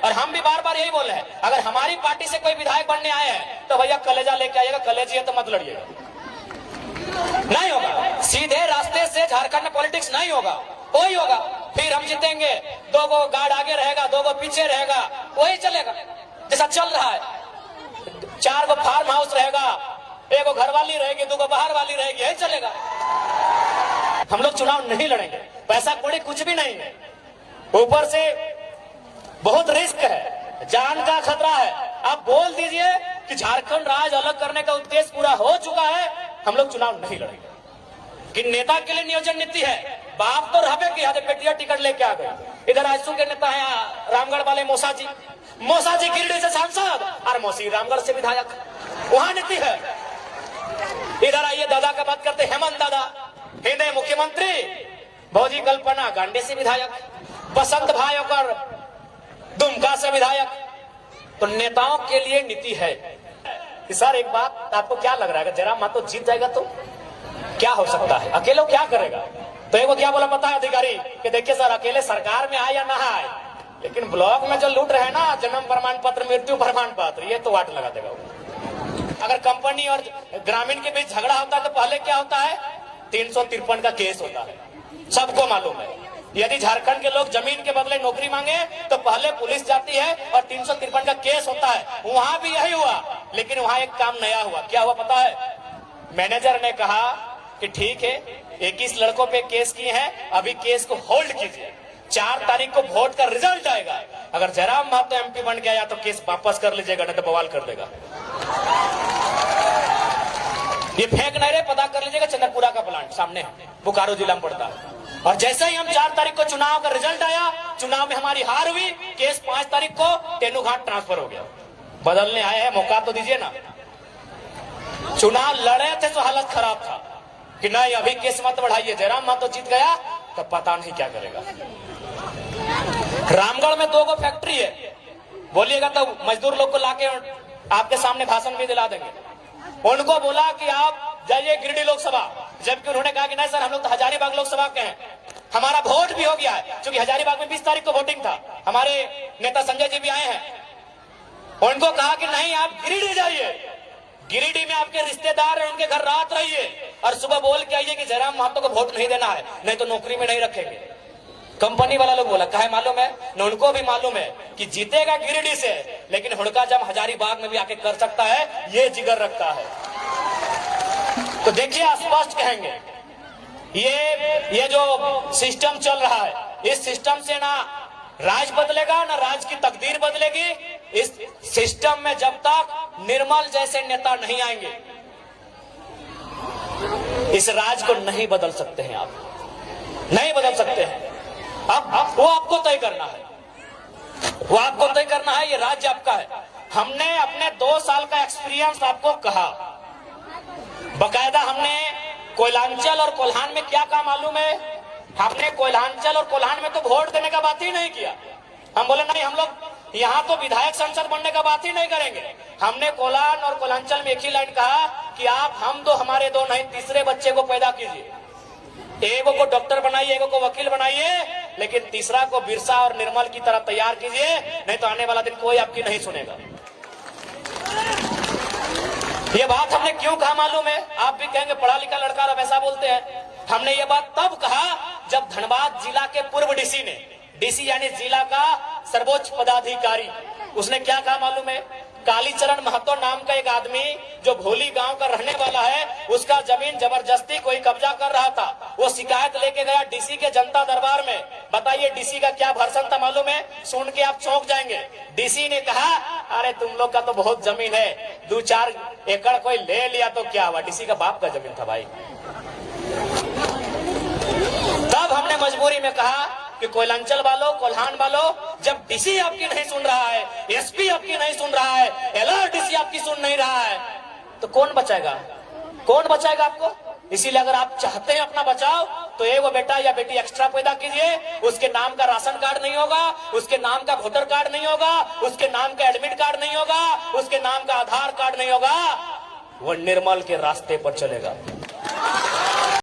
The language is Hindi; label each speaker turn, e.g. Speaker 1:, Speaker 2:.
Speaker 1: और हम भी बार बार यही बोल रहे हैं, अगर हमारी पार्टी से कोई विधायक बनने आए हैं तो भैया कलेजा लेके आइएगा, कलेजी है तो मत लड़िएगा। नहीं होगा, सीधे रास्ते से झारखंड में पॉलिटिक्स नहीं होगा, वही होगा। फिर हम जीतेंगे, 2 गो गार्ड आगे रहेगा, 2 गो पीछे रहेगा, वही चलेगा जैसा चल रहा है। 4 गो फार्म हाउस रहेगा, 1 गो घर वाली रहेगी, 2 गो बाहर वाली रहेगी, यही चलेगा। हम लोग चुनाव नहीं लड़ेंगे, पैसा कौड़ी कुछ भी नहीं है, ऊपर से बहुत रिस्क है, जान का खतरा है। आप बोल दीजिए कि झारखंड राज्य अलग करने का उद्देश्य पूरा हो चुका है, हम लोग चुनाव नहीं लड़ेंगे। कि नेता के लिए नियोजन नीति है, बाप तो रहबे की पेटिया टिकट लेके आ गए। इधर आजसू के नेता है रामगढ़ वाले मौसा जी गिरिडीह से सांसद और मौसी रामगढ़ से विधायक, वहां नीति है। इधर आइए दादा का बात करते, हेमंत दादा हिंदे मुख्यमंत्री, भौजी कल्पना गांडे से विधायक, बसंत भाई और दुमका से विधायक। तो नेताओं के लिए नीति है कि सर एक बात आपको क्या लग रहा है, जरा मातो जीत जाएगा तो क्या हो सकता है, अकेले क्या करेगा? तो एक क्या बोला पता है अधिकारी कि देखिए सर अकेले सरकार में आए या ना आए, लेकिन ब्लॉक में जो लूट रहे ना जन्म प्रमाण पत्र मृत्यु प्रमाण पत्र, ये तो वाट लगा देगा। अगर कंपनी और ग्रामीण के बीच झगड़ा होता है तो पहले क्या होता है, 353 का केस होता है, सबको मालूम है। यदि झारखंड के लोग जमीन के बदले नौकरी मांगे तो पहले पुलिस जाती है और 353 का केस होता है। वहां भी यही हुआ, लेकिन वहां एक काम नया हुआ। क्या हुआ पता है? मैनेजर ने कहा कि ठीक है 21 लड़कों पे केस किए हैं, अभी केस को होल्ड कीजिए, 4 तारीख को वोट का रिजल्ट आएगा, अगर जयराम महतो एमपी बन गया तो केस वापस कर लीजिएगा, नहीं तो बवाल कर देगा। ये फेंक नहीं रहे, पता कर लीजिएगा, चंद्रपुरा का प्लांट सामने बोकारो जिला में पड़ता है। और जैसे ही हम 4 तारीख को चुनाव का रिजल्ट आया, चुनाव में हमारी हार हुई, केस 5 तारीख को तेनुघाट ट्रांसफर हो गया। बदलने आए हैं, मौका तो दीजिए ना। चुनाव लड़े थे तो हालत खराब था कि नहीं अभी केस मत बढ़ाइए, जयराम महतो जीत गया तो पता नहीं क्या करेगा। रामगढ़ में 2 गो फैक्ट्री है, बोलिएगा तो मजदूर लोग को लाके आपके सामने भाषण भी दिला देंगे। उनको बोला कि आप जाइए गिरिडीह लोकसभा, जबकि उन्होंने कहा कि नहीं सर हम लोग तो हजारीबाग लोकसभा के हैं, हमारा वोट भी हो गया है, क्योंकि हजारीबाग में 20 तारीख को वोटिंग था। हमारे नेता संजय जी भी आए हैं, उनको कहा कि नहीं आप गिरिडीह जाइए, गिरिडीह में आपके रिश्तेदार हैं, उनके घर रात रहिए और सुबह बोल के आइए कि जयराम महतो को वोट नहीं देना है, नहीं तो नौकरी में नहीं रखेंगे। कंपनी वाला लोग बोला काहे मालूम है न, उनको भी मालूम है कि जीतेगा गिरिडीह से, लेकिन हुड़का जब हजारीबाग में भी आके कर सकता है, ये जिगर रखता है। तो देखिए स्पष्ट कहेंगे, ये जो सिस्टम चल रहा है, इस सिस्टम से ना राज बदलेगा ना राज की तकदीर बदलेगी। इस सिस्टम में जब तक निर्मल जैसे नेता नहीं आएंगे, इस राज को नहीं बदल सकते हैं, आप नहीं बदल सकते हैं। अब वो आपको तय करना है, वो आपको तय करना है, ये राज्य आपका है। हमने अपने 2 साल का एक्सपीरियंस आपको कहा, बकायदा हमने कोयलांचल और कोल्हान में क्या काम मालूम है, हमने कोयलांचल और कोल्हान में तो वोट देने का बात ही नहीं किया। हम बोले नहीं हम लोग यहाँ तो विधायक संसद बनने का बात ही नहीं करेंगे। हमने कोल्हान और कोयलांचल में एक ही लाइन कहा कि आप हम दो हमारे 2 नहीं, तीसरे बच्चे को पैदा कीजिए, एगो को डॉक्टर बनाइए, एगो को वकील बनाइए, लेकिन तीसरा को बिरसा और निर्मल की तरह तैयार कीजिए, नहीं तो आने वाला दिन कोई आपकी नहीं सुनेगा। ये बात हमने क्यों कहा मालूम है? आप भी कहेंगे पढ़ा लिखा लड़का अब ऐसा बोलते हैं। हमने ये बात तब कहा जब धनबाद जिला के पूर्व डीसी ने, डीसी यानी जिला का सर्वोच्च पदाधिकारी, उसने क्या कहा मालूम है? कालीचरण महतो नाम का एक आदमी जो भोली गांव का रहने वाला है, उसका जमीन जबरदस्ती कोई कब्जा कर रहा था। वो शिकायत लेके गया डीसी के जनता दरबार में। बताइए डीसी का क्या भर्सन था मालूम है? सुन के आप चौंक जाएंगे। डीसी ने कहा अरे तुम लोग का तो बहुत जमीन है, 2-4 एकड़ कोई ले लिया तो क्या हुआ? डीसी का बाप का जमीन था भाई। तब हमने मजबूरी में कहा कि कोयलांचल वालों, कोल्हान वालों, जब डीसी आपकी नहीं सुन रहा है, एसपी आपकी नहीं सुन रहा है, एलआरडीसी आपकी सुन नहीं रहा है, तो कौन बचाएगा? कौन बचाएगा आपको? इसीलिए अगर आप चाहते हैं अपना बचाव, तो एगो बेटा या बेटी एक्स्ट्रा पैदा कीजिए। उसके नाम का राशन कार्ड नहीं होगा, उसके नाम का वोटर कार्ड नहीं होगा, उसके नाम का एडमिट कार्ड नहीं होगा, उसके नाम का आधार कार्ड नहीं होगा, वो निर्मल के रास्ते पर चलेगा।